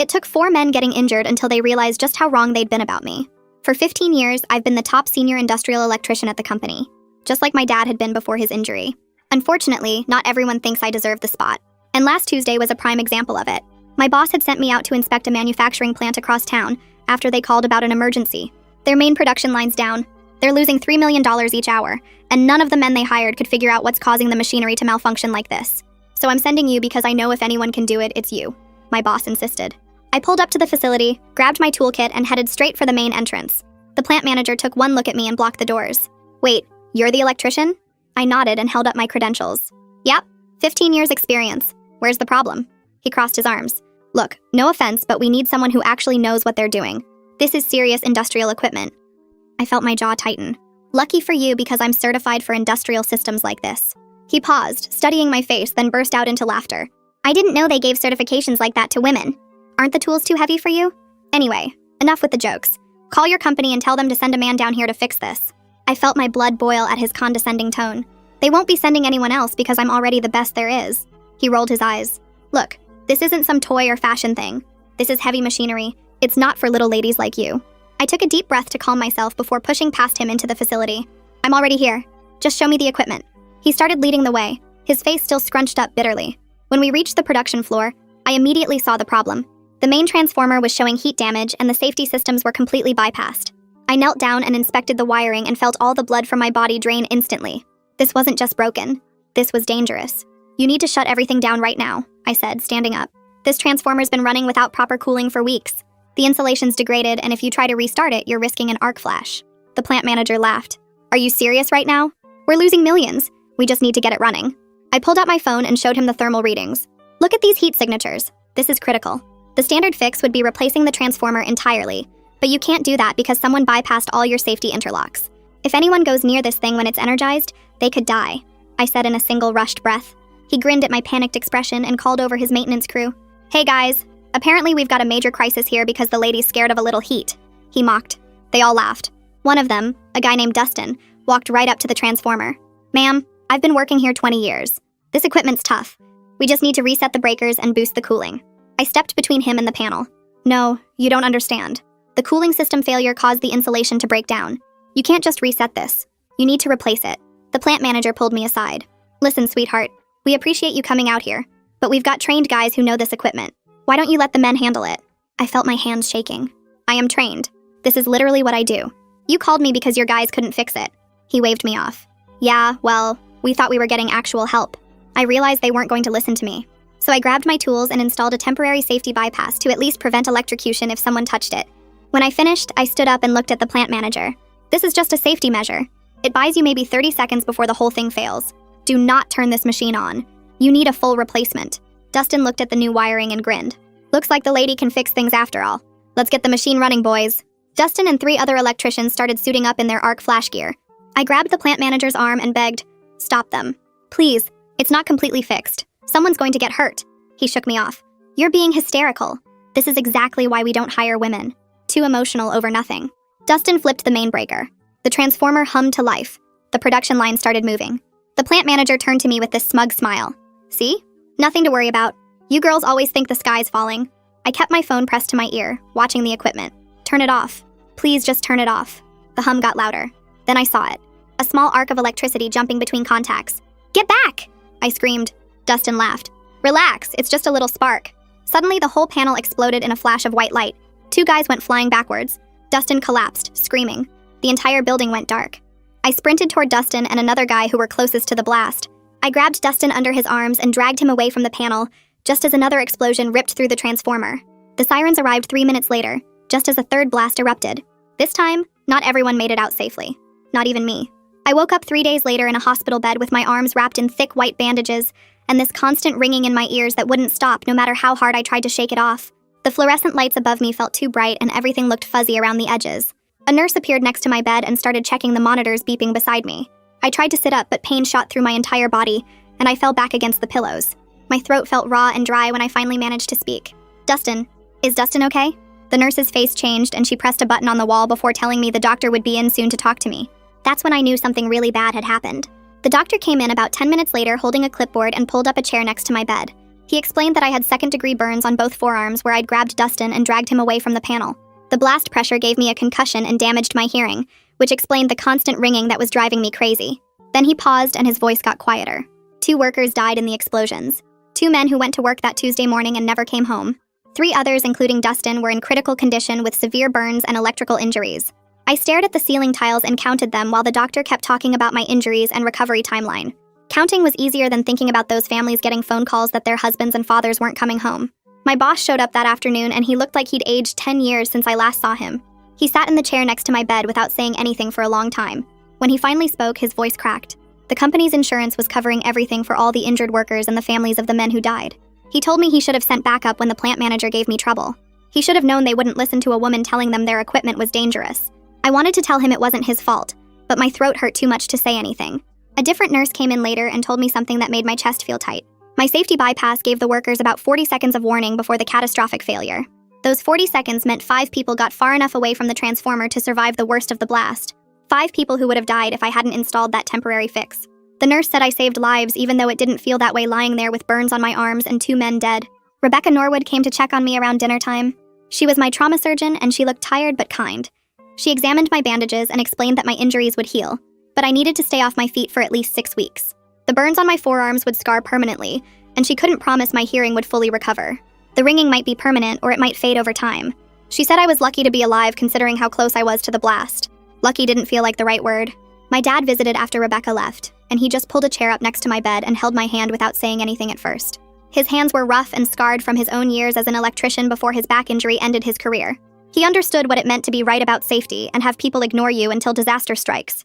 It took 4 men getting injured until they realized just how wrong they'd been about me. For 15 years, I've been the top senior industrial electrician at the company, just like my dad had been before his injury. Unfortunately, not everyone thinks I deserve the spot. And last Tuesday was a prime example of it. My boss had sent me out to inspect a manufacturing plant across town after they called about an emergency. Their main production line's down. They're losing $3 million each hour, and none of the men they hired could figure out what's causing the machinery to malfunction like this. So I'm sending you because I know if anyone can do it, it's you, my boss insisted. I pulled up to the facility, grabbed my toolkit, and headed straight for the main entrance. The plant manager took one look at me and blocked the doors. Wait, you're the electrician? I nodded and held up my credentials. Yep, 15 years experience. Where's the problem? He crossed his arms. Look, no offense, but we need someone who actually knows what they're doing. This is serious industrial equipment. I felt my jaw tighten. Lucky for you because I'm certified for industrial systems like this. He paused, studying my face, then burst out into laughter. I didn't know they gave certifications like that to women. Aren't the tools too heavy for you? Anyway, enough with the jokes. Call your company and tell them to send a man down here to fix this. I felt my blood boil at his condescending tone. They won't be sending anyone else because I'm already the best there is. He rolled his eyes. Look, this isn't some toy or fashion thing. This is heavy machinery. It's not for little ladies like you. I took a deep breath to calm myself before pushing past him into the facility. I'm already here. Just show me the equipment. He started leading the way, his face still scrunched up bitterly. When we reached the production floor, I immediately saw the problem. The main transformer was showing heat damage and the safety systems were completely bypassed. I knelt down and inspected the wiring and felt all the blood from my body drain instantly. This wasn't just broken. This was dangerous. You need to shut everything down right now, I said, standing up. This transformer's been running without proper cooling for weeks. The insulation's degraded, and if you try to restart it, you're risking an arc flash. The plant manager laughed. Are you serious right now? We're losing millions. We just need to get it running. I pulled out my phone and showed him the thermal readings. Look at these heat signatures. This is critical. The standard fix would be replacing the transformer entirely, but you can't do that because someone bypassed all your safety interlocks. If anyone goes near this thing when it's energized, they could die, I said in a single rushed breath. He grinned at my panicked expression and called over his maintenance crew. Hey guys, apparently we've got a major crisis here because the lady's scared of a little heat. He mocked. They all laughed. One of them, a guy named Dustin, walked right up to the transformer. Ma'am, I've been working here 20 years. This equipment's tough. We just need to reset the breakers and boost the cooling. I stepped between him and the panel. No, you don't understand. The cooling system failure caused the insulation to break down. You can't just reset this. You need to replace it. The plant manager pulled me aside. Listen, sweetheart, we appreciate you coming out here, but we've got trained guys who know this equipment. Why don't you let the men handle it? I felt my hands shaking. I am trained. This is literally what I do. You called me because your guys couldn't fix it. He waved me off. Yeah, well, we thought we were getting actual help. I realized they weren't going to listen to me. So I grabbed my tools and installed a temporary safety bypass to at least prevent electrocution if someone touched it. When I finished, I stood up and looked at the plant manager. This is just a safety measure. It buys you maybe 30 seconds before the whole thing fails. Do not turn this machine on. You need a full replacement. Dustin looked at the new wiring and grinned. Looks like the lady can fix things after all. Let's get the machine running, boys. Dustin and 3 other electricians started suiting up in their arc flash gear. I grabbed the plant manager's arm and begged, stop them. Please, it's not completely fixed. Someone's going to get hurt. He shook me off. You're being hysterical. This is exactly why we don't hire women. Too emotional over nothing. Dustin flipped the main breaker. The transformer hummed to life. The production line started moving. The plant manager turned to me with this smug smile. See? Nothing to worry about. You girls always think the sky's falling. I kept my phone pressed to my ear, watching the equipment. Turn it off. Please just turn it off. The hum got louder. Then I saw it. A small arc of electricity jumping between contacts. Get back! I screamed. Dustin laughed. Relax, it's just a little spark. Suddenly, the whole panel exploded in a flash of white light. 2 guys went flying backwards. Dustin collapsed, screaming. The entire building went dark. I sprinted toward Dustin and another guy who were closest to the blast. I grabbed Dustin under his arms and dragged him away from the panel, just as another explosion ripped through the transformer. The sirens arrived 3 minutes later, just as a third blast erupted. This time, not everyone made it out safely. Not even me. I woke up 3 days later in a hospital bed with my arms wrapped in thick white bandages and this constant ringing in my ears that wouldn't stop no matter how hard I tried to shake it off. The fluorescent lights above me felt too bright and everything looked fuzzy around the edges. A nurse appeared next to my bed and started checking the monitors beeping beside me. I tried to sit up, but pain shot through my entire body, and I fell back against the pillows. My throat felt raw and dry when I finally managed to speak. Dustin. Is Dustin okay? The nurse's face changed and she pressed a button on the wall before telling me the doctor would be in soon to talk to me. That's when I knew something really bad had happened. The doctor came in about 10 minutes later holding a clipboard and pulled up a chair next to my bed. He explained that I had second-degree burns on both forearms where I'd grabbed Dustin and dragged him away from the panel. The blast pressure gave me a concussion and damaged my hearing, which explained the constant ringing that was driving me crazy. Then he paused and his voice got quieter. 2 workers died in the explosions. 2 men who went to work that Tuesday morning and never came home. 3 others, including Dustin, were in critical condition with severe burns and electrical injuries. I stared at the ceiling tiles and counted them while the doctor kept talking about my injuries and recovery timeline. Counting was easier than thinking about those families getting phone calls that their husbands and fathers weren't coming home. My boss showed up that afternoon and he looked like he'd aged 10 years since I last saw him. He sat in the chair next to my bed without saying anything for a long time. When he finally spoke, his voice cracked. The company's insurance was covering everything for all the injured workers and the families of the men who died. He told me he should have sent backup when the plant manager gave me trouble. He should have known they wouldn't listen to a woman telling them their equipment was dangerous. I wanted to tell him it wasn't his fault, but my throat hurt too much to say anything. A different nurse came in later and told me something that made my chest feel tight. My safety bypass gave the workers about 40 seconds of warning before the catastrophic failure. Those 40 seconds meant 5 people got far enough away from the transformer to survive the worst of the blast. 5 people who would have died if I hadn't installed that temporary fix. The nurse said I saved lives even though it didn't feel that way lying there with burns on my arms and 2 men dead. Rebecca Norwood came to check on me around dinner time. She was my trauma surgeon and she looked tired but kind. She examined my bandages and explained that my injuries would heal, but I needed to stay off my feet for at least 6 weeks. The burns on my forearms would scar permanently, and she couldn't promise my hearing would fully recover. The ringing might be permanent or it might fade over time. She said I was lucky to be alive considering how close I was to the blast. Lucky didn't feel like the right word. My dad visited after Rebecca left, and he just pulled a chair up next to my bed and held my hand without saying anything at first. His hands were rough and scarred from his own years as an electrician before his back injury ended his career. He understood what it meant to be right about safety and have people ignore you until disaster strikes.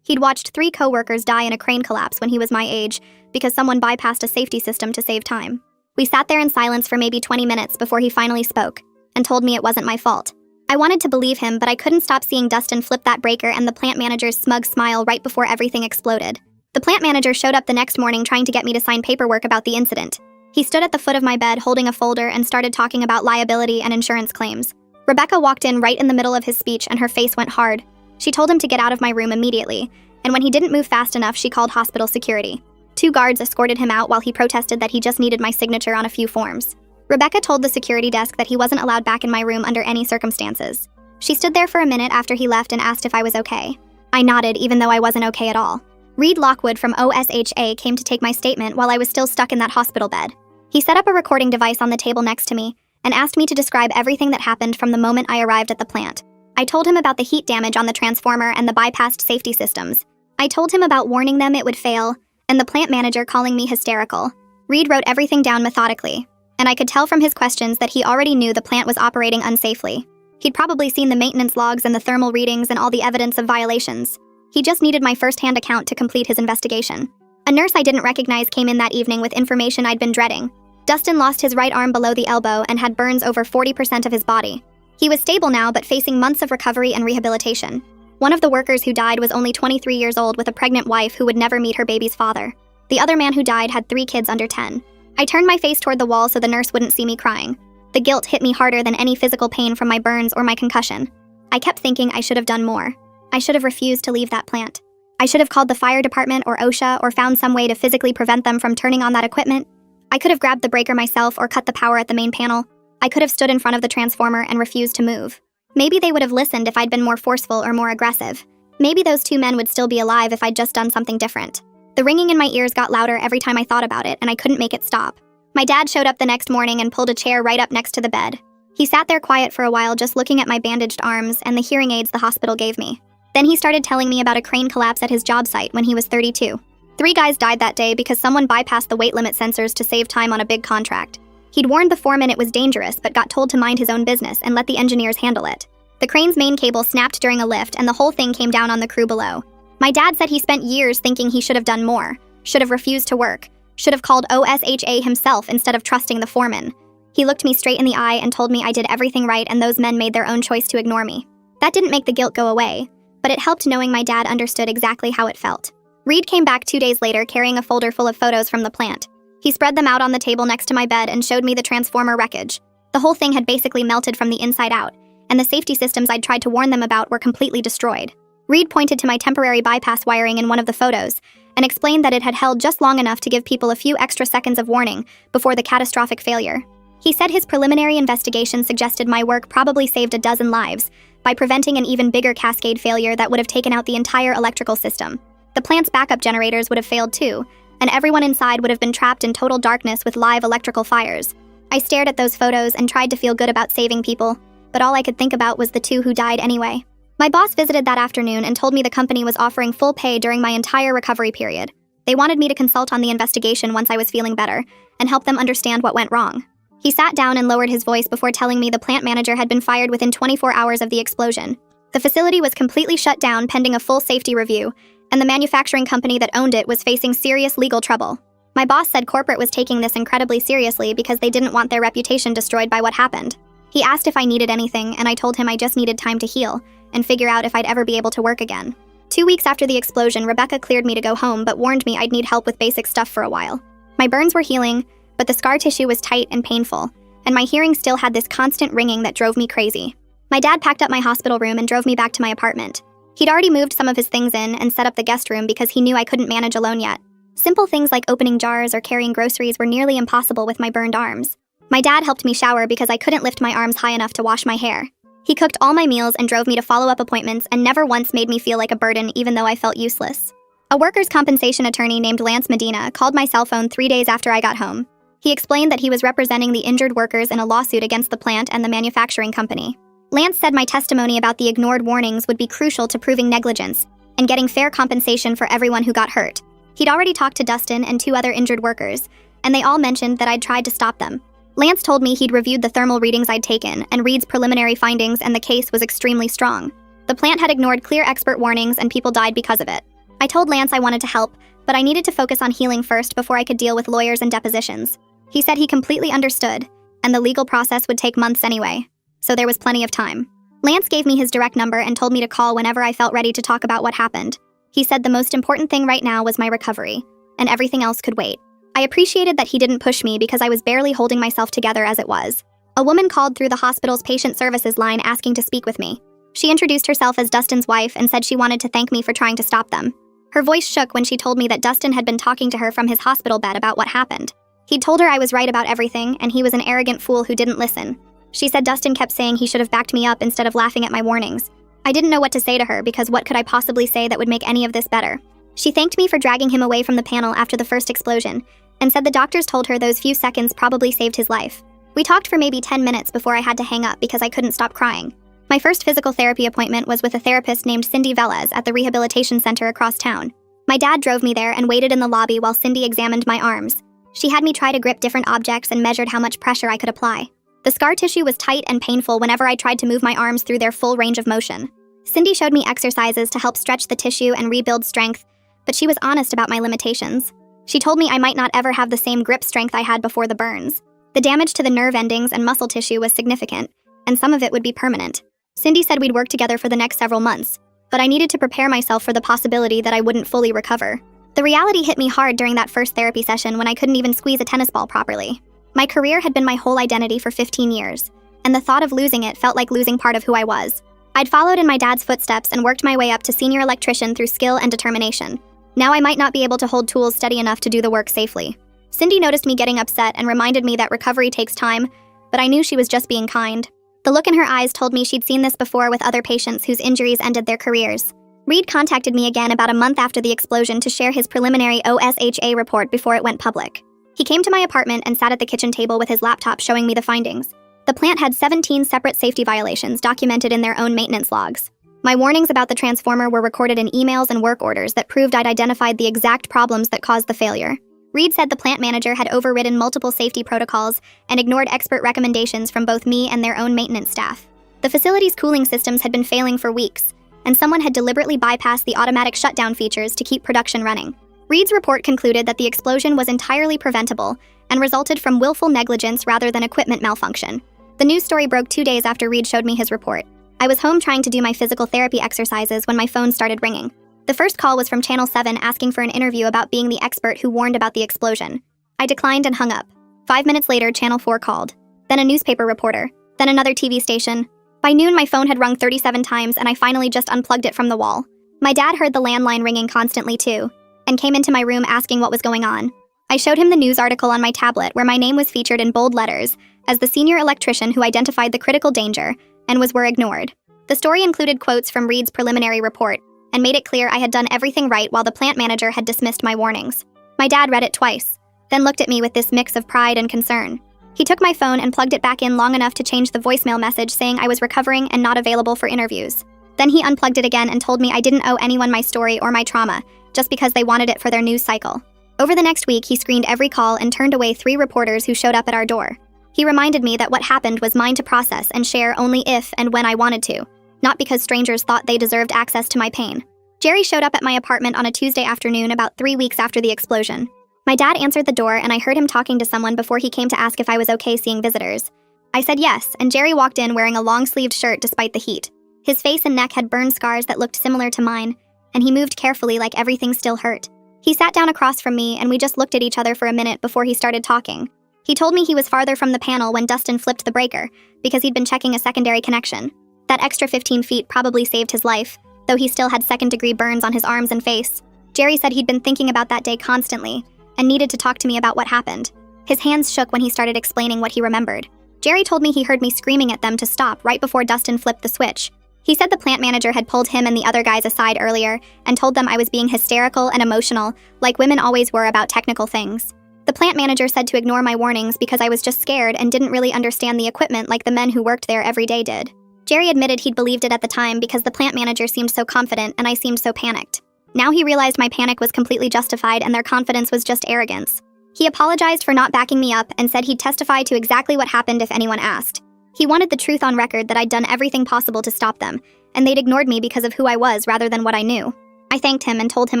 He'd watched 3 co-workers die in a crane collapse when he was my age because someone bypassed a safety system to save time. We sat there in silence for maybe 20 minutes before he finally spoke and told me it wasn't my fault. I wanted to believe him, but I couldn't stop seeing Dustin flip that breaker and the plant manager's smug smile right before everything exploded. The plant manager showed up the next morning trying to get me to sign paperwork about the incident. He stood at the foot of my bed holding a folder and started talking about liability and insurance claims. Rebecca walked in right in the middle of his speech and her face went hard. She told him to get out of my room immediately, and when he didn't move fast enough, she called hospital security. 2 guards escorted him out while he protested that he just needed my signature on a few forms. Rebecca told the security desk that he wasn't allowed back in my room under any circumstances. She stood there for a minute after he left and asked if I was okay. I nodded, even though I wasn't okay at all. Reed Lockwood from OSHA came to take my statement while I was still stuck in that hospital bed. He set up a recording device on the table next to me and asked me to describe everything that happened from the moment I arrived at the plant. I told him about the heat damage on the transformer and the bypassed safety systems. I told him about warning them it would fail, and the plant manager calling me hysterical. Reed wrote everything down methodically, and I could tell from his questions that he already knew the plant was operating unsafely. He'd probably seen the maintenance logs and the thermal readings and all the evidence of violations. He just needed my first-hand account to complete his investigation. A nurse I didn't recognize came in that evening with information I'd been dreading. Dustin lost his right arm below the elbow and had burns over 40% of his body. He was stable now, but facing months of recovery and rehabilitation. One of the workers who died was only 23 years old with a pregnant wife who would never meet her baby's father. The other man who died had 3 kids under 10. I turned my face toward the wall so the nurse wouldn't see me crying. The guilt hit me harder than any physical pain from my burns or my concussion. I kept thinking I should have done more. I should have refused to leave that plant. I should have called the fire department or OSHA or found some way to physically prevent them from turning on that equipment. I could have grabbed the breaker myself or cut the power at the main panel. I could have stood in front of the transformer and refused to move. Maybe they would have listened if I'd been more forceful or more aggressive. Maybe those 2 men would still be alive if I'd just done something different. The ringing in my ears got louder every time I thought about it, and I couldn't make it stop. My dad showed up the next morning and pulled a chair right up next to the bed. He sat there quiet for a while just looking at my bandaged arms and the hearing aids the hospital gave me. Then he started telling me about a crane collapse at his job site when he was 32. 3 guys died that day because someone bypassed the weight limit sensors to save time on a big contract. He'd warned the foreman it was dangerous but got told to mind his own business and let the engineers handle it. The crane's main cable snapped during a lift and the whole thing came down on the crew below. My dad said he spent years thinking he should have done more, should have refused to work, should have called OSHA himself instead of trusting the foreman. He looked me straight in the eye and told me I did everything right and those men made their own choice to ignore me. That didn't make the guilt go away, but it helped knowing my dad understood exactly how it felt. Reed came back 2 days later carrying a folder full of photos from the plant. He spread them out on the table next to my bed and showed me the transformer wreckage. The whole thing had basically melted from the inside out, and the safety systems I'd tried to warn them about were completely destroyed. Reed pointed to my temporary bypass wiring in one of the photos, and explained that it had held just long enough to give people a few extra seconds of warning before the catastrophic failure. He said his preliminary investigation suggested my work probably saved a dozen lives by preventing an even bigger cascade failure that would have taken out the entire electrical system. The plant's backup generators would have failed too, and everyone inside would have been trapped in total darkness with live electrical fires. I stared at those photos and tried to feel good about saving people, but all I could think about was the 2 who died anyway. My boss visited that afternoon and told me the company was offering full pay during my entire recovery period. They wanted me to consult on the investigation once I was feeling better and help them understand what went wrong. He sat down and lowered his voice before telling me the plant manager had been fired within 24 hours of the explosion. The facility was completely shut down pending a full safety review, and the manufacturing company that owned it was facing serious legal trouble. My boss said corporate was taking this incredibly seriously because they didn't want their reputation destroyed by what happened. He asked if I needed anything, and I told him I just needed time to heal and figure out if I'd ever be able to work again. 2 weeks after the explosion, Rebecca cleared me to go home but warned me I'd need help with basic stuff for a while. My burns were healing, but the scar tissue was tight and painful, and my hearing still had this constant ringing that drove me crazy. My dad packed up my hospital room and drove me back to my apartment. He'd already moved some of his things in and set up the guest room because he knew I couldn't manage alone yet. Simple things like opening jars or carrying groceries were nearly impossible with my burned arms. My dad helped me shower because I couldn't lift my arms high enough to wash my hair. He cooked all my meals and drove me to follow-up appointments and never once made me feel like a burden even though I felt useless. A workers' compensation attorney named Lance Medina called my cell phone 3 days after I got home. He explained that he was representing the injured workers in a lawsuit against the plant and the manufacturing company. Lance said my testimony about the ignored warnings would be crucial to proving negligence and getting fair compensation for everyone who got hurt. He'd already talked to Dustin and 2 other injured workers, and they all mentioned that I'd tried to stop them. Lance told me he'd reviewed the thermal readings I'd taken, and Reed's preliminary findings, and the case was extremely strong. The plant had ignored clear expert warnings and people died because of it. I told Lance I wanted to help, but I needed to focus on healing first before I could deal with lawyers and depositions. He said he completely understood, and the legal process would take months anyway, so there was plenty of time. Lance gave me his direct number and told me to call whenever I felt ready to talk about what happened. He said the most important thing right now was my recovery, and everything else could wait. I appreciated that he didn't push me because I was barely holding myself together as it was. A woman called through the hospital's patient services line asking to speak with me. She introduced herself as Dustin's wife and said she wanted to thank me for trying to stop them. Her voice shook when she told me that Dustin had been talking to her from his hospital bed about what happened. He'd told her I was right about everything, and he was an arrogant fool who didn't listen. She said Dustin kept saying he should have backed me up instead of laughing at my warnings. I didn't know what to say to her because what could I possibly say that would make any of this better? She thanked me for dragging him away from the panel after the first explosion, and said the doctors told her those few seconds probably saved his life. We talked for maybe 10 minutes before I had to hang up because I couldn't stop crying. My first physical therapy appointment was with a therapist named Cindy Velez at the rehabilitation center across town. My dad drove me there and waited in the lobby while Cindy examined my arms. She had me try to grip different objects and measured how much pressure I could apply. The scar tissue was tight and painful whenever I tried to move my arms through their full range of motion. Cindy showed me exercises to help stretch the tissue and rebuild strength, but she was honest about my limitations. She told me I might not ever have the same grip strength I had before the burns. The damage to the nerve endings and muscle tissue was significant, and some of it would be permanent. Cindy said we'd work together for the next several months, but I needed to prepare myself for the possibility that I wouldn't fully recover. The reality hit me hard during that first therapy session when I couldn't even squeeze a tennis ball properly. My career had been my whole identity for 15 years, and the thought of losing it felt like losing part of who I was. I'd followed in my dad's footsteps and worked my way up to senior electrician through skill and determination. Now I might not be able to hold tools steady enough to do the work safely. Cindy noticed me getting upset and reminded me that recovery takes time, but I knew she was just being kind. The look in her eyes told me she'd seen this before with other patients whose injuries ended their careers. Reed contacted me again about a month after the explosion to share his preliminary OSHA report before it went public. He came to my apartment and sat at the kitchen table with his laptop showing me the findings. The plant had 17 separate safety violations documented in their own maintenance logs. My warnings about the transformer were recorded in emails and work orders that proved I'd identified the exact problems that caused the failure. Reed said the plant manager had overridden multiple safety protocols and ignored expert recommendations from both me and their own maintenance staff. The facility's cooling systems had been failing for weeks, and someone had deliberately bypassed the automatic shutdown features to keep production running. Reed's report concluded that the explosion was entirely preventable and resulted from willful negligence rather than equipment malfunction. The news story broke 2 days after Reed showed me his report. I was home trying to do my physical therapy exercises when my phone started ringing. The first call was from Channel 7 asking for an interview about being the expert who warned about the explosion. I declined and hung up. 5 minutes later, Channel 4 called. Then a newspaper reporter. Then another TV station. By noon, my phone had rung 37 times and I finally just unplugged it from the wall. My dad heard the landline ringing constantly too, and came into my room asking what was going on. I showed him the news article on my tablet where my name was featured in bold letters as the senior electrician who identified the critical danger and were ignored. The story included quotes from Reed's preliminary report and made it clear I had done everything right while the plant manager had dismissed my warnings. My dad read it twice, then looked at me with this mix of pride and concern. He took my phone and plugged it back in long enough to change the voicemail message saying I was recovering and not available for interviews. Then he unplugged it again and told me I didn't owe anyone my story or my trauma, just because they wanted it for their news cycle. Over the next week, he screened every call and turned away 3 reporters who showed up at our door. He reminded me that what happened was mine to process and share only if and when I wanted to, not because strangers thought they deserved access to my pain. Jerry showed up at my apartment on a Tuesday afternoon about 3 weeks after the explosion. My dad answered the door and I heard him talking to someone before he came to ask if I was okay seeing visitors. I said yes, and Jerry walked in wearing a long-sleeved shirt despite the heat. His face and neck had burn scars that looked similar to mine, and he moved carefully like everything still hurt. He sat down across from me and we just looked at each other for a minute before he started talking. He told me he was farther from the panel when Dustin flipped the breaker because he'd been checking a secondary connection. That extra 15 feet probably saved his life, though he still had second-degree burns on his arms and face. Jerry said he'd been thinking about that day constantly and needed to talk to me about what happened. His hands shook when he started explaining what he remembered. Jerry told me he heard me screaming at them to stop right before Dustin flipped the switch. He said the plant manager had pulled him and the other guys aside earlier and told them I was being hysterical and emotional, like women always were about technical things. The plant manager said to ignore my warnings because I was just scared and didn't really understand the equipment like the men who worked there every day did. Jerry admitted he'd believed it at the time because the plant manager seemed so confident and I seemed so panicked. Now he realized my panic was completely justified and their confidence was just arrogance. He apologized for not backing me up and said he'd testify to exactly what happened if anyone asked. He wanted the truth on record that I'd done everything possible to stop them, and they'd ignored me because of who I was rather than what I knew. I thanked him and told him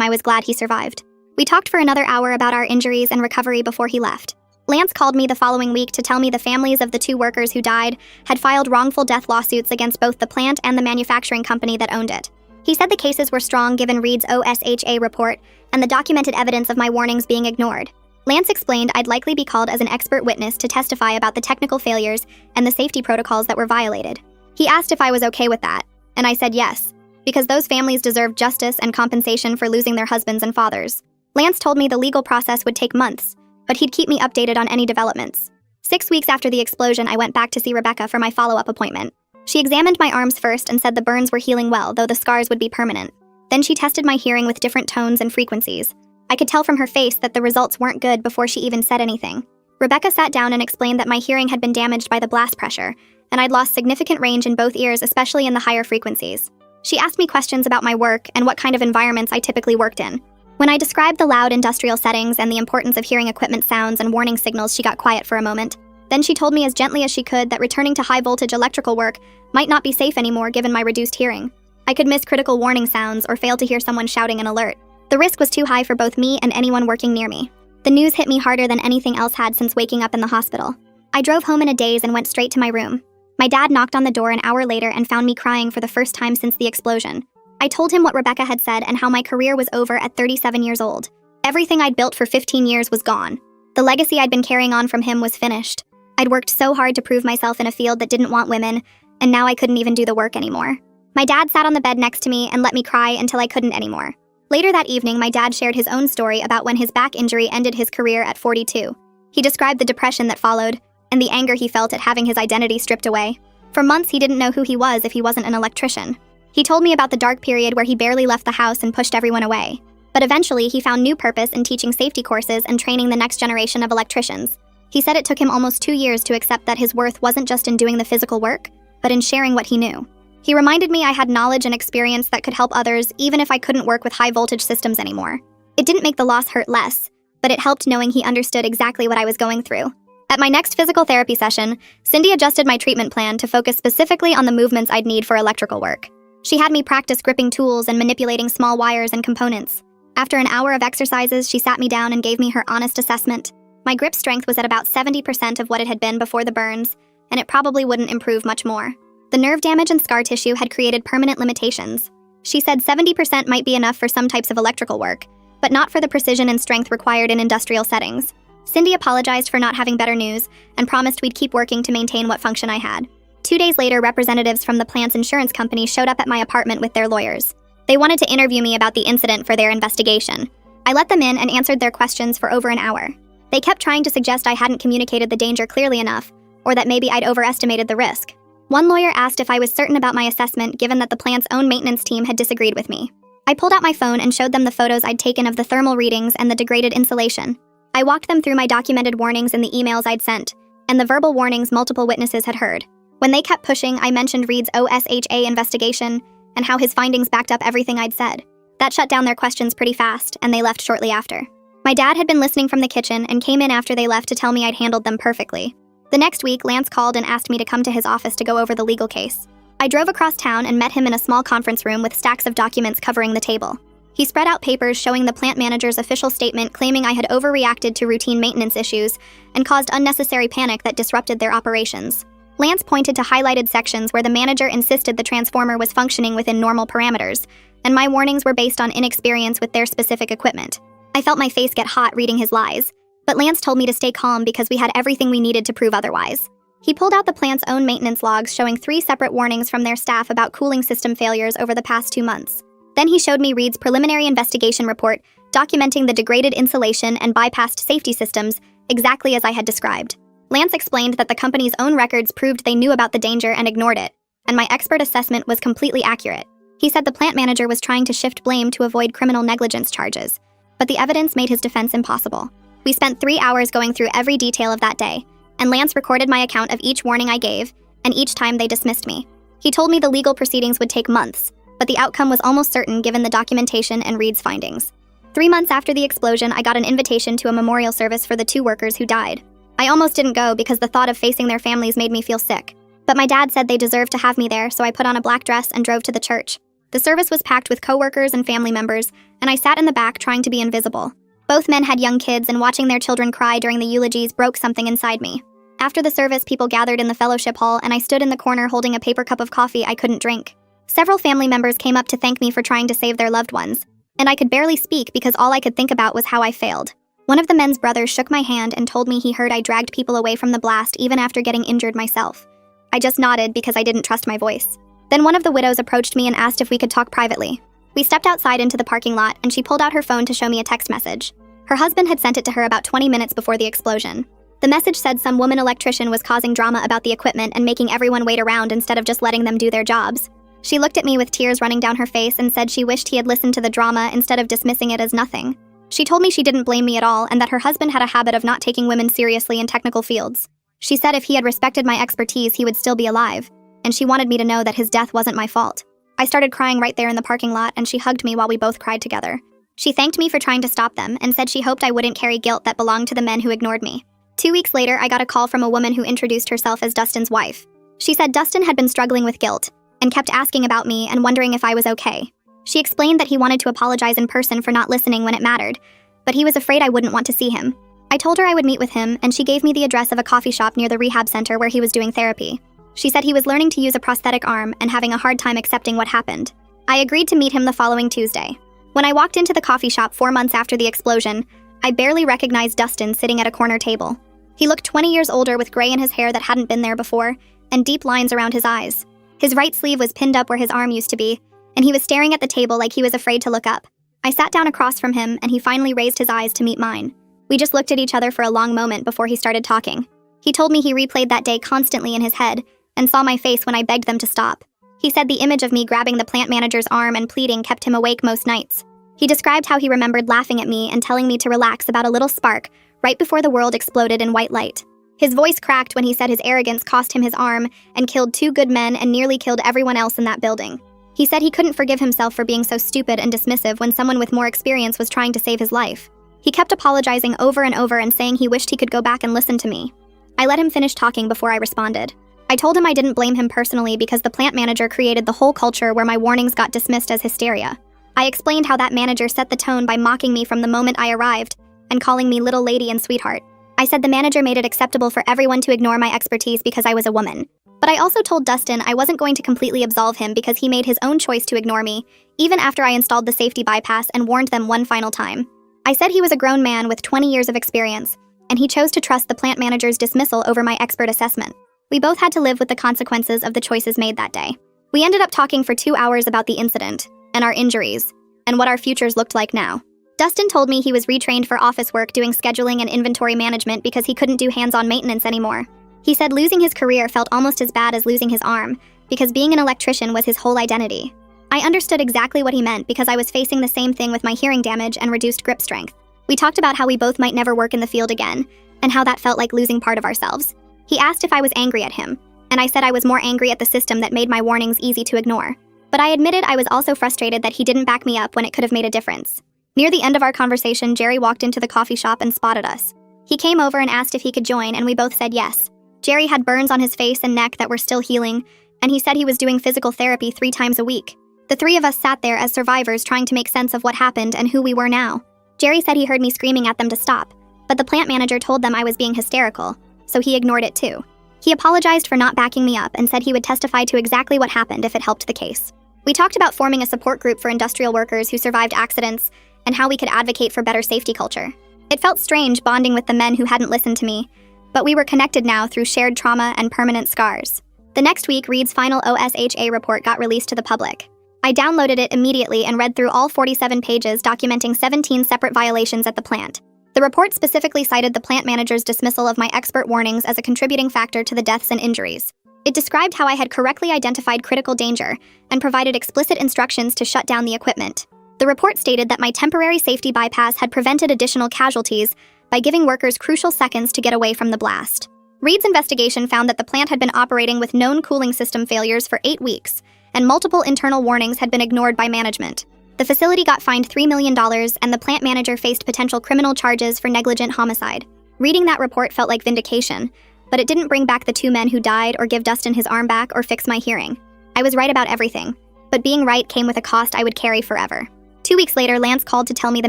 I was glad he survived. We talked for another hour about our injuries and recovery before he left. Lance called me the following week to tell me the families of the 2 workers who died had filed wrongful death lawsuits against both the plant and the manufacturing company that owned it. He said the cases were strong given Reed's OSHA report and the documented evidence of my warnings being ignored. Lance explained I'd likely be called as an expert witness to testify about the technical failures and the safety protocols that were violated. He asked if I was okay with that, and I said yes, because those families deserved justice and compensation for losing their husbands and fathers. Lance told me the legal process would take months, but he'd keep me updated on any developments. 6 weeks after the explosion, I went back to see Rebecca for my follow-up appointment. She examined my arms first and said the burns were healing well, though the scars would be permanent. Then she tested my hearing with different tones and frequencies. I could tell from her face that the results weren't good before she even said anything. Rebecca sat down and explained that my hearing had been damaged by the blast pressure, and I'd lost significant range in both ears, especially in the higher frequencies. She asked me questions about my work and what kind of environments I typically worked in. When I described the loud industrial settings and the importance of hearing equipment sounds and warning signals, she got quiet for a moment. Then she told me as gently as she could that returning to high-voltage electrical work might not be safe anymore given my reduced hearing. I could miss critical warning sounds or fail to hear someone shouting an alert. The risk was too high for both me and anyone working near me. The news hit me harder than anything else had since waking up in the hospital. I drove home in a daze and went straight to my room. My dad knocked on the door an hour later and found me crying for the first time since the explosion. I told him what Rebecca had said and how my career was over at 37 years old. Everything I'd built for 15 years was gone. The legacy I'd been carrying on from him was finished. I'd worked so hard to prove myself in a field that didn't want women, and now I couldn't even do the work anymore. My dad sat on the bed next to me and let me cry until I couldn't anymore. Later that evening, my dad shared his own story about when his back injury ended his career at 42. He described the depression that followed, and the anger he felt at having his identity stripped away. For months, he didn't know who he was if he wasn't an electrician. He told me about the dark period where he barely left the house and pushed everyone away. But eventually, he found new purpose in teaching safety courses and training the next generation of electricians. He said it took him almost 2 years to accept that his worth wasn't just in doing the physical work, but in sharing what he knew. He reminded me I had knowledge and experience that could help others even if I couldn't work with high-voltage systems anymore. It didn't make the loss hurt less, but it helped knowing he understood exactly what I was going through. At my next physical therapy session, Cindy adjusted my treatment plan to focus specifically on the movements I'd need for electrical work. She had me practice gripping tools and manipulating small wires and components. After an hour of exercises, she sat me down and gave me her honest assessment. My grip strength was at about 70% of what it had been before the burns, and it probably wouldn't improve much more. The nerve damage and scar tissue had created permanent limitations. She said 70% might be enough for some types of electrical work, but not for the precision and strength required in industrial settings. Cindy apologized for not having better news and promised we'd keep working to maintain what function I had. 2 days later, representatives from the plant's insurance company showed up at my apartment with their lawyers. They wanted to interview me about the incident for their investigation. I let them in and answered their questions for over an hour. They kept trying to suggest I hadn't communicated the danger clearly enough, or that maybe I'd overestimated the risk. One lawyer asked if I was certain about my assessment given that the plant's own maintenance team had disagreed with me. I pulled out my phone and showed them the photos I'd taken of the thermal readings and the degraded insulation. I walked them through my documented warnings in the emails I'd sent, and the verbal warnings multiple witnesses had heard. When they kept pushing, I mentioned Reed's OSHA investigation and how his findings backed up everything I'd said. That shut down their questions pretty fast, and they left shortly after. My dad had been listening from the kitchen and came in after they left to tell me I'd handled them perfectly. The next week, Lance called and asked me to come to his office to go over the legal case. I drove across town and met him in a small conference room with stacks of documents covering the table. He spread out papers showing the plant manager's official statement claiming I had overreacted to routine maintenance issues and caused unnecessary panic that disrupted their operations. Lance pointed to highlighted sections where the manager insisted the transformer was functioning within normal parameters, and my warnings were based on inexperience with their specific equipment. I felt my face get hot reading his lies, but Lance told me to stay calm because we had everything we needed to prove otherwise. He pulled out the plant's own maintenance logs showing 3 separate warnings from their staff about cooling system failures over the past 2 months. Then he showed me Reed's preliminary investigation report documenting the degraded insulation and bypassed safety systems exactly as I had described. Lance explained that the company's own records proved they knew about the danger and ignored it, and my expert assessment was completely accurate. He said the plant manager was trying to shift blame to avoid criminal negligence charges, but the evidence made his defense impossible. We spent 3 hours going through every detail of that day, and Lance recorded my account of each warning I gave, and each time they dismissed me. He told me the legal proceedings would take months, but the outcome was almost certain given the documentation and Reed's findings. 3 months after the explosion, I got an invitation to a memorial service for the 2 workers who died. I almost didn't go because the thought of facing their families made me feel sick. But my dad said they deserved to have me there, so I put on a black dress and drove to the church. The service was packed with coworkers and family members, and I sat in the back trying to be invisible. Both men had young kids, and watching their children cry during the eulogies broke something inside me. After the service, people gathered in the fellowship hall, and I stood in the corner holding a paper cup of coffee I couldn't drink. Several family members came up to thank me for trying to save their loved ones, and I could barely speak because all I could think about was how I failed. One of the men's brothers shook my hand and told me he heard I dragged people away from the blast even after getting injured myself. I just nodded because I didn't trust my voice. Then one of the widows approached me and asked if we could talk privately. We stepped outside into the parking lot, and she pulled out her phone to show me a text message. Her husband had sent it to her about 20 minutes before the explosion. The message said some woman electrician was causing drama about the equipment and making everyone wait around instead of just letting them do their jobs. She looked at me with tears running down her face and said she wished he had listened to the drama instead of dismissing it as nothing. She told me she didn't blame me at all and that her husband had a habit of not taking women seriously in technical fields. She said if he had respected my expertise, he would still be alive, and she wanted me to know that his death wasn't my fault. I started crying right there in the parking lot, and she hugged me while we both cried together. She thanked me for trying to stop them and said she hoped I wouldn't carry guilt that belonged to the men who ignored me. 2 weeks later, I got a call from a woman who introduced herself as Dustin's wife. She said Dustin had been struggling with guilt and kept asking about me and wondering if I was okay. She explained that he wanted to apologize in person for not listening when it mattered, but he was afraid I wouldn't want to see him. I told her I would meet with him, and she gave me the address of a coffee shop near the rehab center where he was doing therapy. She said he was learning to use a prosthetic arm and having a hard time accepting what happened. I agreed to meet him the following Tuesday. When I walked into the coffee shop 4 months after the explosion, I barely recognized Dustin sitting at a corner table. He looked 20 years older with gray in his hair that hadn't been there before, and deep lines around his eyes. His right sleeve was pinned up where his arm used to be, and he was staring at the table like he was afraid to look up. I sat down across from him, and he finally raised his eyes to meet mine. We just looked at each other for a long moment before he started talking. He told me he replayed that day constantly in his head, and saw my face when I begged them to stop. He said the image of me grabbing the plant manager's arm and pleading kept him awake most nights. He described how he remembered laughing at me and telling me to relax about a little spark right before the world exploded in white light. His voice cracked when he said his arrogance cost him his arm and killed 2 good men and nearly killed everyone else in that building. He said he couldn't forgive himself for being so stupid and dismissive when someone with more experience was trying to save his life. He kept apologizing over and over and saying he wished he could go back and listen to me. I let him finish talking before I responded. I told him I didn't blame him personally because the plant manager created the whole culture where my warnings got dismissed as hysteria. I explained how that manager set the tone by mocking me from the moment I arrived and calling me little lady and sweetheart. I said the manager made it acceptable for everyone to ignore my expertise because I was a woman. But I also told Dustin I wasn't going to completely absolve him because he made his own choice to ignore me, even after I installed the safety bypass and warned them one final time. I said he was a grown man with 20 years of experience, and he chose to trust the plant manager's dismissal over my expert assessment. We both had to live with the consequences of the choices made that day. We ended up talking for 2 hours about the incident, and our injuries, and what our futures looked like now. Dustin told me he was retrained for office work doing scheduling and inventory management because he couldn't do hands-on maintenance anymore. He said losing his career felt almost as bad as losing his arm, because being an electrician was his whole identity. I understood exactly what he meant because I was facing the same thing with my hearing damage and reduced grip strength. We talked about how we both might never work in the field again, and how that felt like losing part of ourselves. He asked if I was angry at him, and I said I was more angry at the system that made my warnings easy to ignore. But I admitted I was also frustrated that he didn't back me up when it could have made a difference. Near the end of our conversation, Jerry walked into the coffee shop and spotted us. He came over and asked if he could join, and we both said yes. Jerry had burns on his face and neck that were still healing, and he said he was doing physical therapy 3 times a week. The 3 of us sat there as survivors trying to make sense of what happened and who we were now. Jerry said he heard me screaming at them to stop, but the plant manager told them I was being hysterical, so he ignored it too. He apologized for not backing me up and said he would testify to exactly what happened if it helped the case. We talked about forming a support group for industrial workers who survived accidents and how we could advocate for better safety culture. It felt strange bonding with the men who hadn't listened to me, but we were connected now through shared trauma and permanent scars. The next week, Reed's final OSHA report got released to the public. I downloaded it immediately and read through all 47 pages documenting 17 separate violations at the plant. The report specifically cited the plant manager's dismissal of my expert warnings as a contributing factor to the deaths and injuries. It described how I had correctly identified critical danger and provided explicit instructions to shut down the equipment. The report stated that my temporary safety bypass had prevented additional casualties by giving workers crucial seconds to get away from the blast. Reed's investigation found that the plant had been operating with known cooling system failures for 8 weeks, and multiple internal warnings had been ignored by management. The facility got fined $3 million, and the plant manager faced potential criminal charges for negligent homicide. Reading that report felt like vindication, but it didn't bring back the 2 men who died or give Dustin his arm back or fix my hearing. I was right about everything, but being right came with a cost I would carry forever. 2 weeks later, Lance called to tell me the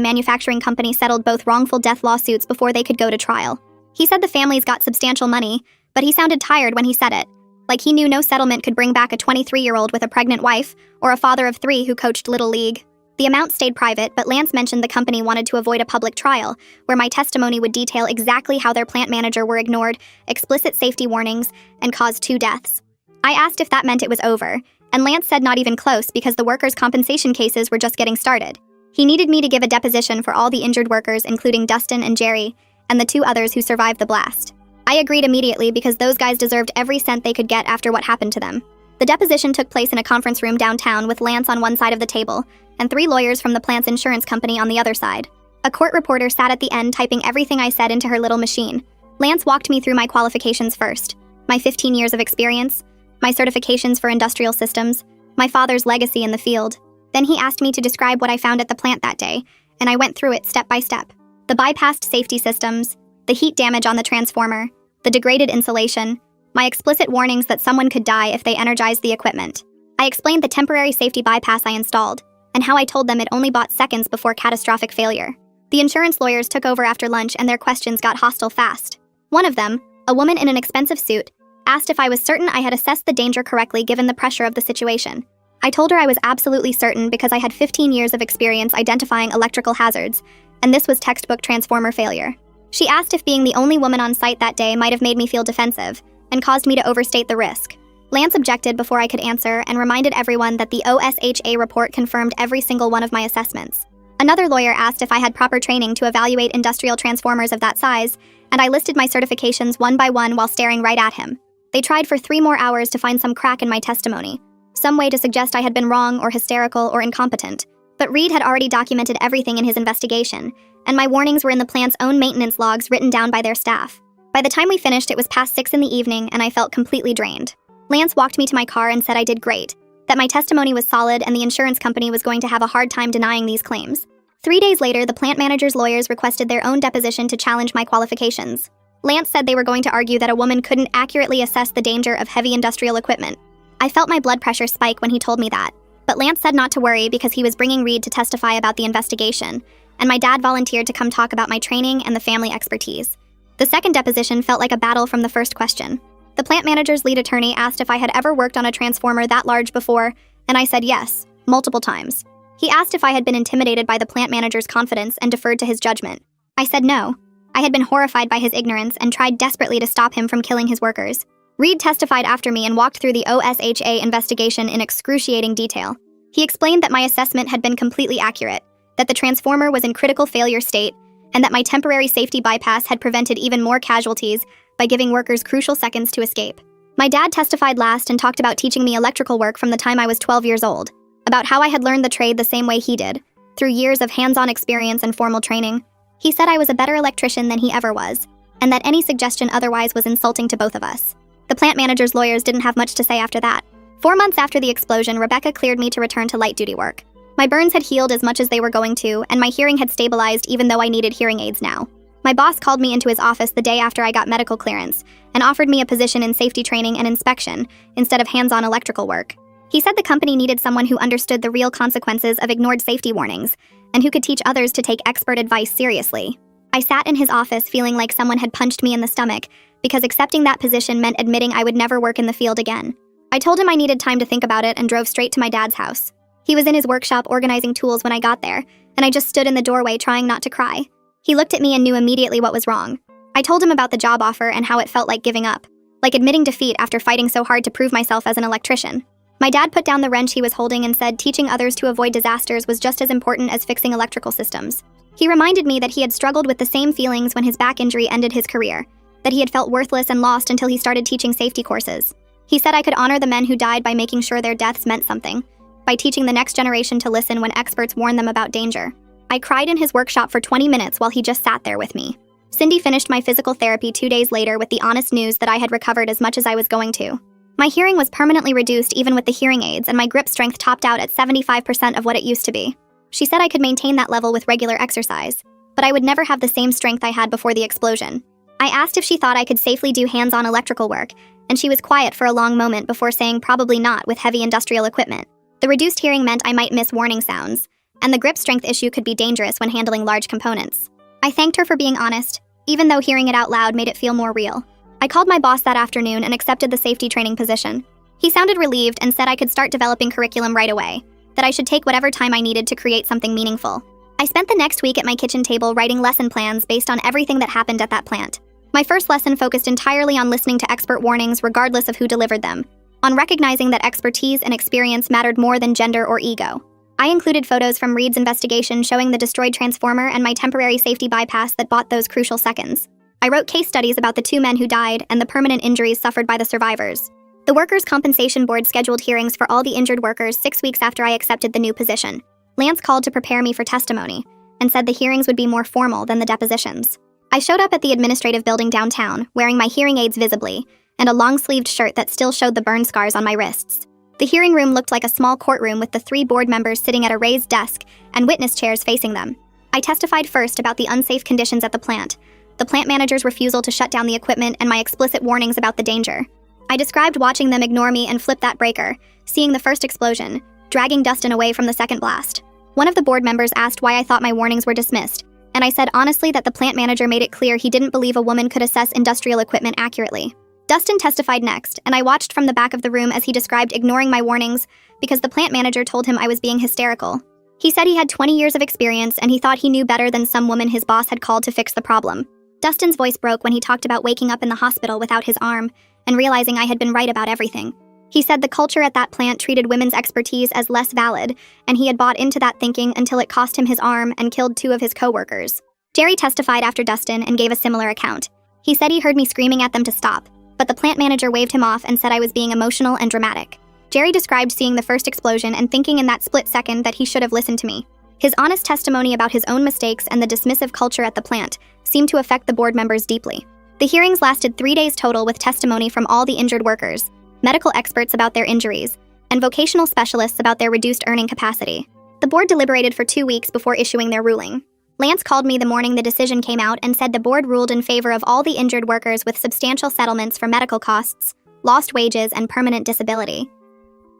manufacturing company settled both wrongful death lawsuits before they could go to trial. He said the families got substantial money, but he sounded tired when he said it, like he knew no settlement could bring back a 23-year-old with a pregnant wife or a father of 3 who coached Little League. The amount stayed private, but Lance mentioned the company wanted to avoid a public trial, where my testimony would detail exactly how their plant manager were ignored explicit safety warnings and caused 2 deaths. I asked if that meant it was over, and Lance said not even close because the workers' compensation cases were just getting started. He needed me to give a deposition for all the injured workers, including Dustin and Jerry, and the 2 others who survived the blast. I agreed immediately because those guys deserved every cent they could get after what happened to them. The deposition took place in a conference room downtown with Lance on one side of the table and 3 lawyers from the plant's insurance company on the other side. A court reporter sat at the end typing everything I said into her little machine. Lance walked me through my qualifications first, my 15 years of experience, my certifications for industrial systems, my father's legacy in the field. Then he asked me to describe what I found at the plant that day, and I went through it step by step. The bypassed safety systems, the heat damage on the transformer, the degraded insulation, my explicit warnings that someone could die if they energized the equipment. I explained the temporary safety bypass I installed, and how I told them it only bought seconds before catastrophic failure. The insurance lawyers took over after lunch and their questions got hostile fast. One of them, a woman in an expensive suit, asked if I was certain I had assessed the danger correctly given the pressure of the situation. I told her I was absolutely certain because I had 15 years of experience identifying electrical hazards, and this was textbook transformer failure. She asked if being the only woman on site that day might have made me feel defensive and caused me to overstate the risk. Lance objected before I could answer and reminded everyone that the OSHA report confirmed every single one of my assessments. Another lawyer asked if I had proper training to evaluate industrial transformers of that size, and I listed my certifications one by one while staring right at him. They tried for 3 more hours to find some crack in my testimony, some way to suggest I had been wrong or hysterical or incompetent. But Reed had already documented everything in his investigation, and my warnings were in the plant's own maintenance logs written down by their staff. By the time we finished, it was past 6 in the evening, and I felt completely drained. Lance walked me to my car and said I did great, that my testimony was solid and the insurance company was going to have a hard time denying these claims. 3 days later, the plant manager's lawyers requested their own deposition to challenge my qualifications. Lance said they were going to argue that a woman couldn't accurately assess the danger of heavy industrial equipment. I felt my blood pressure spike when he told me that, but Lance said not to worry because he was bringing Reed to testify about the investigation, and my dad volunteered to come talk about my training and the family expertise. The second deposition felt like a battle from the first question. The plant manager's lead attorney asked if I had ever worked on a transformer that large before, and I said yes, multiple times. He asked if I had been intimidated by the plant manager's confidence and deferred to his judgment. I said no. I had been horrified by his ignorance and tried desperately to stop him from killing his workers. Reed testified after me and walked through the OSHA investigation in excruciating detail. He explained that my assessment had been completely accurate, that the transformer was in critical failure state, and that my temporary safety bypass had prevented even more casualties by giving workers crucial seconds to escape. My dad testified last and talked about teaching me electrical work from the time I was 12 years old, about how I had learned the trade the same way he did, through years of hands-on experience and formal training. He said I was a better electrician than he ever was, and that any suggestion otherwise was insulting to both of us. The plant manager's lawyers didn't have much to say after that. 4 months after the explosion, Rebecca cleared me to return to light-duty work. My burns had healed as much as they were going to, and my hearing had stabilized even though I needed hearing aids now. My boss called me into his office the day after I got medical clearance and offered me a position in safety training and inspection instead of hands-on electrical work. He said the company needed someone who understood the real consequences of ignored safety warnings and who could teach others to take expert advice seriously. I sat in his office feeling like someone had punched me in the stomach because accepting that position meant admitting I would never work in the field again. I told him I needed time to think about it and drove straight to my dad's house. He was in his workshop organizing tools when I got there, and I just stood in the doorway trying not to cry. He looked at me and knew immediately what was wrong. I told him about the job offer and how it felt like giving up, like admitting defeat after fighting so hard to prove myself as an electrician. My dad put down the wrench he was holding and said teaching others to avoid disasters was just as important as fixing electrical systems. He reminded me that he had struggled with the same feelings when his back injury ended his career, that he had felt worthless and lost until he started teaching safety courses. He said I could honor the men who died by making sure their deaths meant something, by teaching the next generation to listen when experts warn them about danger. I cried in his workshop for 20 minutes while he just sat there with me. Cindy finished my physical therapy 2 days later with the honest news that I had recovered as much as I was going to. My hearing was permanently reduced even with the hearing aids, and my grip strength topped out at 75% of what it used to be. She said I could maintain that level with regular exercise, but I would never have the same strength I had before the explosion. I asked if she thought I could safely do hands-on electrical work, and she was quiet for a long moment before saying probably not with heavy industrial equipment. The reduced hearing meant I might miss warning sounds, and the grip strength issue could be dangerous when handling large components. I thanked her for being honest, even though hearing it out loud made it feel more real. I called my boss that afternoon and accepted the safety training position. He sounded relieved and said I could start developing curriculum right away, that I should take whatever time I needed to create something meaningful. I spent the next week at my kitchen table writing lesson plans based on everything that happened at that plant. My first lesson focused entirely on listening to expert warnings regardless of who delivered them, on recognizing that expertise and experience mattered more than gender or ego. I included photos from Reed's investigation showing the destroyed transformer and my temporary safety bypass that bought those crucial seconds. I wrote case studies about the 2 men who died and the permanent injuries suffered by the survivors. The Workers' Compensation Board scheduled hearings for all the injured workers 6 weeks after I accepted the new position. Lance called to prepare me for testimony and said the hearings would be more formal than the depositions. I showed up at the administrative building downtown, wearing my hearing aids visibly, and a long-sleeved shirt that still showed the burn scars on my wrists. The hearing room looked like a small courtroom with the 3 board members sitting at a raised desk and witness chairs facing them. I testified first about the unsafe conditions at the plant manager's refusal to shut down the equipment, and my explicit warnings about the danger. I described watching them ignore me and flip that breaker, seeing the first explosion, dragging Dustin away from the second blast. One of the board members asked why I thought my warnings were dismissed, and I said honestly that the plant manager made it clear he didn't believe a woman could assess industrial equipment accurately. Dustin testified next, and I watched from the back of the room as he described ignoring my warnings because the plant manager told him I was being hysterical. He said he had 20 years of experience and he thought he knew better than some woman his boss had called to fix the problem. Dustin's voice broke when he talked about waking up in the hospital without his arm and realizing I had been right about everything. He said the culture at that plant treated women's expertise as less valid, and he had bought into that thinking until it cost him his arm and killed 2 of his co-workers. Jerry testified after Dustin and gave a similar account. He said he heard me screaming at them to stop, but the plant manager waved him off and said I was being emotional and dramatic. Jerry described seeing the first explosion and thinking in that split second that he should have listened to me. His honest testimony about his own mistakes and the dismissive culture at the plant seemed to affect the board members deeply. The hearings lasted 3 days total with testimony from all the injured workers, medical experts about their injuries, and vocational specialists about their reduced earning capacity. The board deliberated for 2 weeks before issuing their ruling. Lance called me the morning the decision came out and said the board ruled in favor of all the injured workers with substantial settlements for medical costs, lost wages, and permanent disability.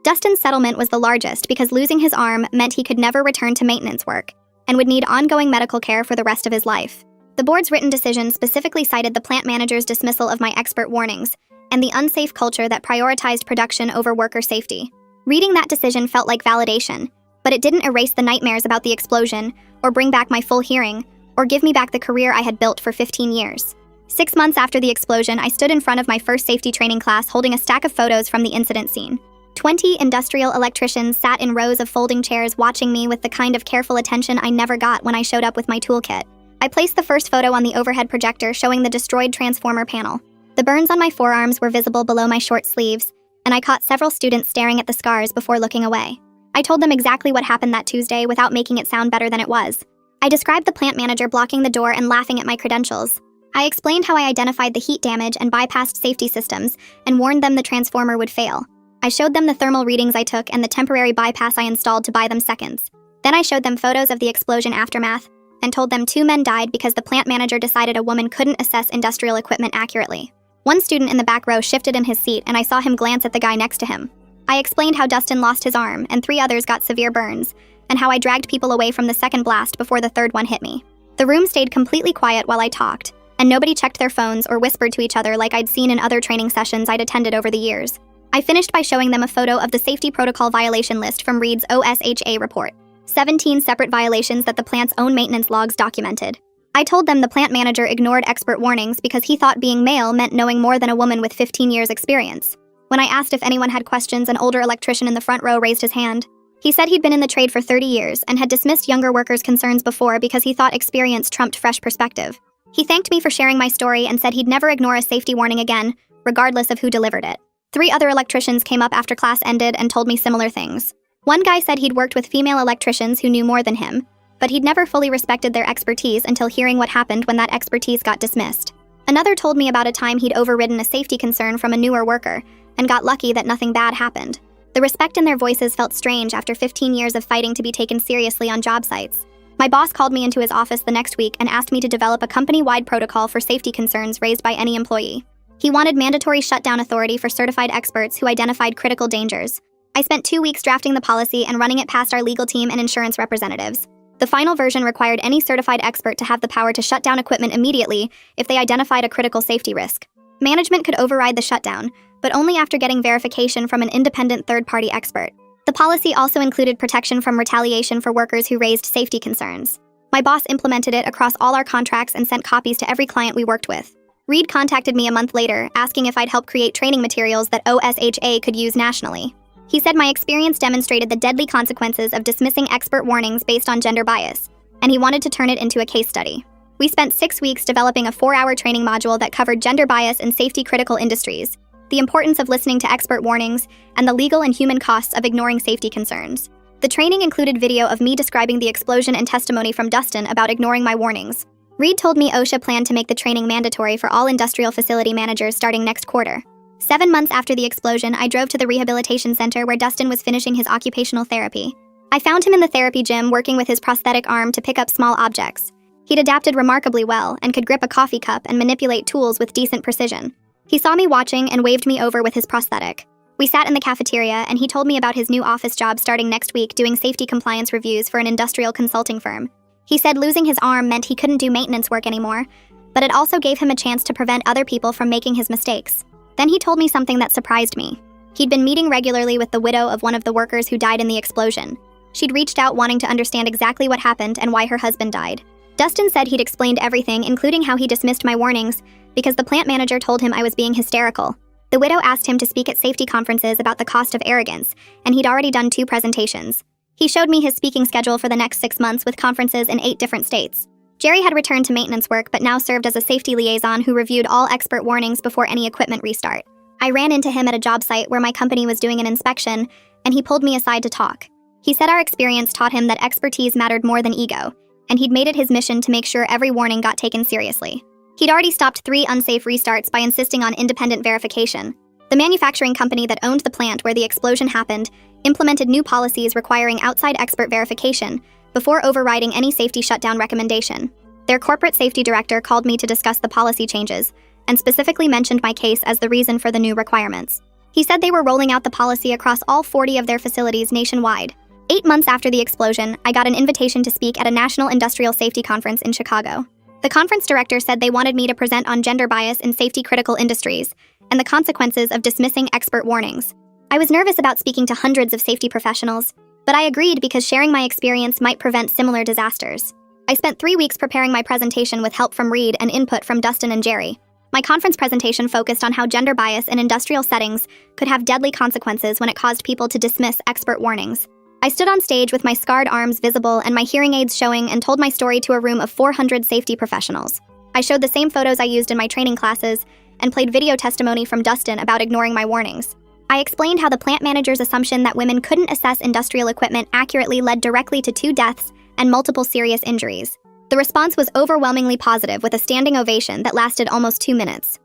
Dustin's settlement was the largest because losing his arm meant he could never return to maintenance work and would need ongoing medical care for the rest of his life. The board's written decision specifically cited the plant manager's dismissal of my expert warnings and the unsafe culture that prioritized production over worker safety. Reading that decision felt like validation, but it didn't erase the nightmares about the explosion, or bring back my full hearing, or give me back the career I had built for 15 years. 6 months after the explosion, I stood in front of my first safety training class holding a stack of photos from the incident scene. 20 industrial electricians sat in rows of folding chairs watching me with the kind of careful attention I never got when I showed up with my toolkit. I placed the first photo on the overhead projector showing the destroyed transformer panel. The burns on my forearms were visible below my short sleeves, and I caught several students staring at the scars before looking away. I told them exactly what happened that Tuesday without making it sound better than it was. I described the plant manager blocking the door and laughing at my credentials. I explained how I identified the heat damage and bypassed safety systems and warned them the transformer would fail. I showed them the thermal readings I took and the temporary bypass I installed to buy them seconds. Then I showed them photos of the explosion aftermath and told them 2 men died because the plant manager decided a woman couldn't assess industrial equipment accurately. One student in the back row shifted in his seat and I saw him glance at the guy next to him. I explained how Dustin lost his arm and 3 others got severe burns, and how I dragged people away from the second blast before the third one hit me. The room stayed completely quiet while I talked, and nobody checked their phones or whispered to each other like I'd seen in other training sessions I'd attended over the years. I finished by showing them a photo of the safety protocol violation list from Reed's OSHA report. 17 separate violations that the plant's own maintenance logs documented. I told them the plant manager ignored expert warnings because he thought being male meant knowing more than a woman with 15 years experience. When I asked if anyone had questions, an older electrician in the front row raised his hand. He said he'd been in the trade for 30 years and had dismissed younger workers' concerns before because he thought experience trumped fresh perspective. He thanked me for sharing my story and said he'd never ignore a safety warning again, regardless of who delivered it. 3 other electricians came up after class ended and told me similar things. One guy said he'd worked with female electricians who knew more than him, but he'd never fully respected their expertise until hearing what happened when that expertise got dismissed. Another told me about a time he'd overridden a safety concern from a newer worker and got lucky that nothing bad happened. The respect in their voices felt strange after 15 years of fighting to be taken seriously on job sites. My boss called me into his office the next week and asked me to develop a company-wide protocol for safety concerns raised by any employee. He wanted mandatory shutdown authority for certified experts who identified critical dangers. I spent 2 weeks drafting the policy and running it past our legal team and insurance representatives. The final version required any certified expert to have the power to shut down equipment immediately if they identified a critical safety risk. Management could override the shutdown, but only after getting verification from an independent third-party expert. The policy also included protection from retaliation for workers who raised safety concerns. My boss implemented it across all our contracts and sent copies to every client we worked with. Reed contacted me a month later, asking if I'd help create training materials that OSHA could use nationally. He said my experience demonstrated the deadly consequences of dismissing expert warnings based on gender bias, and he wanted to turn it into a case study. We spent 6 weeks developing a 4-hour training module that covered gender bias in safety-critical industries, the importance of listening to expert warnings, and the legal and human costs of ignoring safety concerns. The training included video of me describing the explosion and testimony from Dustin about ignoring my warnings. Reed told me OSHA planned to make the training mandatory for all industrial facility managers starting next quarter. 7 months after the explosion, I drove to the rehabilitation center where Dustin was finishing his occupational therapy. I found him in the therapy gym working with his prosthetic arm to pick up small objects. He'd adapted remarkably well and could grip a coffee cup and manipulate tools with decent precision. He saw me watching and waved me over with his prosthetic. We sat in the cafeteria and he told me about his new office job starting next week doing safety compliance reviews for an industrial consulting firm. He said losing his arm meant he couldn't do maintenance work anymore, but it also gave him a chance to prevent other people from making his mistakes. Then he told me something that surprised me. He'd been meeting regularly with the widow of one of the workers who died in the explosion. She'd reached out wanting to understand exactly what happened and why her husband died. Dustin said he'd explained everything, including how he dismissed my warnings, because the plant manager told him I was being hysterical. The widow asked him to speak at safety conferences about the cost of arrogance, and he'd already done 2 presentations. He showed me his speaking schedule for the next 6 months with conferences in 8 different states. Jerry had returned to maintenance work but now served as a safety liaison who reviewed all expert warnings before any equipment restart. I ran into him at a job site where my company was doing an inspection, and he pulled me aside to talk. He said our experience taught him that expertise mattered more than ego, and he'd made it his mission to make sure every warning got taken seriously. He'd already stopped 3 unsafe restarts by insisting on independent verification. The manufacturing company that owned the plant where the explosion happened implemented new policies requiring outside expert verification before overriding any safety shutdown recommendation. Their corporate safety director called me to discuss the policy changes and specifically mentioned my case as the reason for the new requirements. He said they were rolling out the policy across all 40 of their facilities nationwide. 8 months after the explosion, I got an invitation to speak at a national industrial safety conference in Chicago. The conference director said they wanted me to present on gender bias in safety-critical industries and the consequences of dismissing expert warnings. I was nervous about speaking to hundreds of safety professionals, but I agreed because sharing my experience might prevent similar disasters. I spent 3 weeks preparing my presentation with help from Reed and input from Dustin and Jerry. My conference presentation focused on how gender bias in industrial settings could have deadly consequences when it caused people to dismiss expert warnings. I stood on stage with my scarred arms visible and my hearing aids showing and told my story to a room of 400 safety professionals. I showed the same photos I used in my training classes and played video testimony from Dustin about ignoring my warnings. I explained how the plant manager's assumption that women couldn't assess industrial equipment accurately led directly to 2 deaths and multiple serious injuries. The response was overwhelmingly positive, with a standing ovation that lasted almost 2 minutes.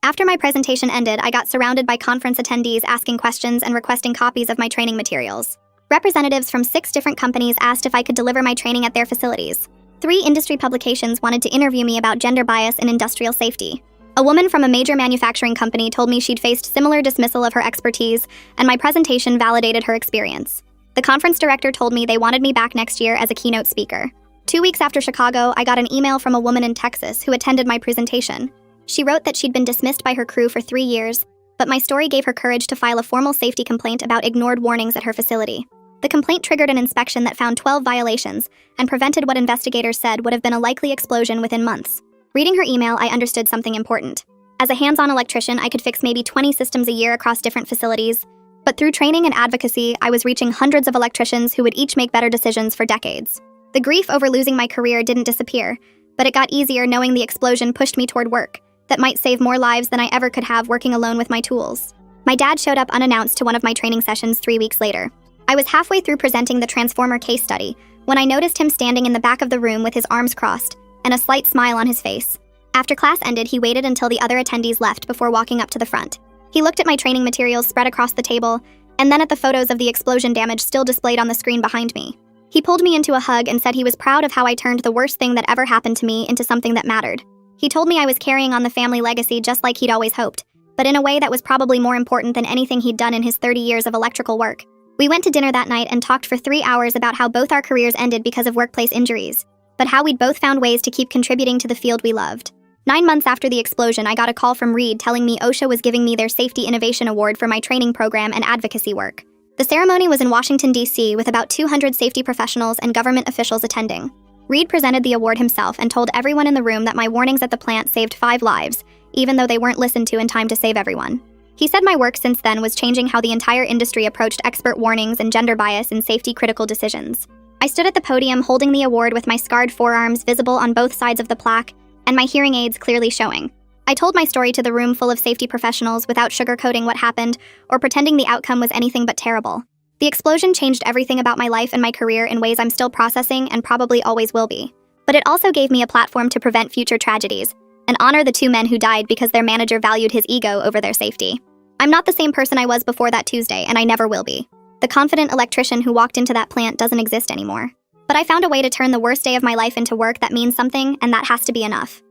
After my presentation ended, I got surrounded by conference attendees asking questions and requesting copies of my training materials. Representatives from 6 different companies asked if I could deliver my training at their facilities. 3 industry publications wanted to interview me about gender bias in industrial safety. A woman from a major manufacturing company told me she'd faced similar dismissal of her expertise, and my presentation validated her experience. The conference director told me they wanted me back next year as a keynote speaker. 2 weeks after Chicago, I got an email from a woman in Texas who attended my presentation. She wrote that she'd been dismissed by her crew for 3 years, but my story gave her courage to file a formal safety complaint about ignored warnings at her facility. The complaint triggered an inspection that found 12 violations and prevented what investigators said would have been a likely explosion within months. Reading her email, I understood something important. As a hands-on electrician, I could fix maybe 20 systems a year across different facilities, but through training and advocacy, I was reaching hundreds of electricians who would each make better decisions for decades. The grief over losing my career didn't disappear, but it got easier knowing the explosion pushed me toward work that might save more lives than I ever could have working alone with my tools. My dad showed up unannounced to one of my training sessions 3 weeks later. I was halfway through presenting the transformer case study when I noticed him standing in the back of the room with his arms crossed and a slight smile on his face. After class ended, he waited until the other attendees left before walking up to the front. He looked at my training materials spread across the table and then at the photos of the explosion damage still displayed on the screen behind me. He pulled me into a hug and said he was proud of how I turned the worst thing that ever happened to me into something that mattered. He told me I was carrying on the family legacy just like he'd always hoped, but in a way that was probably more important than anything he'd done in his 30 years of electrical work. We went to dinner that night and talked for 3 hours about how both our careers ended because of workplace injuries, but how we'd both found ways to keep contributing to the field we loved. 9 months after the explosion, I got a call from Reed telling me OSHA was giving me their Safety Innovation Award for my training program and advocacy work. The ceremony was in Washington, D.C., with about 200 safety professionals and government officials attending. Reed presented the award himself and told everyone in the room that my warnings at the plant saved 5 lives, even though they weren't listened to in time to save everyone. He said my work since then was changing how the entire industry approached expert warnings and gender bias in safety-critical decisions. I stood at the podium holding the award with my scarred forearms visible on both sides of the plaque and my hearing aids clearly showing. I told my story to the room full of safety professionals without sugarcoating what happened or pretending the outcome was anything but terrible. The explosion changed everything about my life and my career in ways I'm still processing and probably always will be. But it also gave me a platform to prevent future tragedies and honor the 2 men who died because their manager valued his ego over their safety. I'm not the same person I was before that Tuesday, and I never will be. The confident electrician who walked into that plant doesn't exist anymore. But I found a way to turn the worst day of my life into work that means something, and that has to be enough.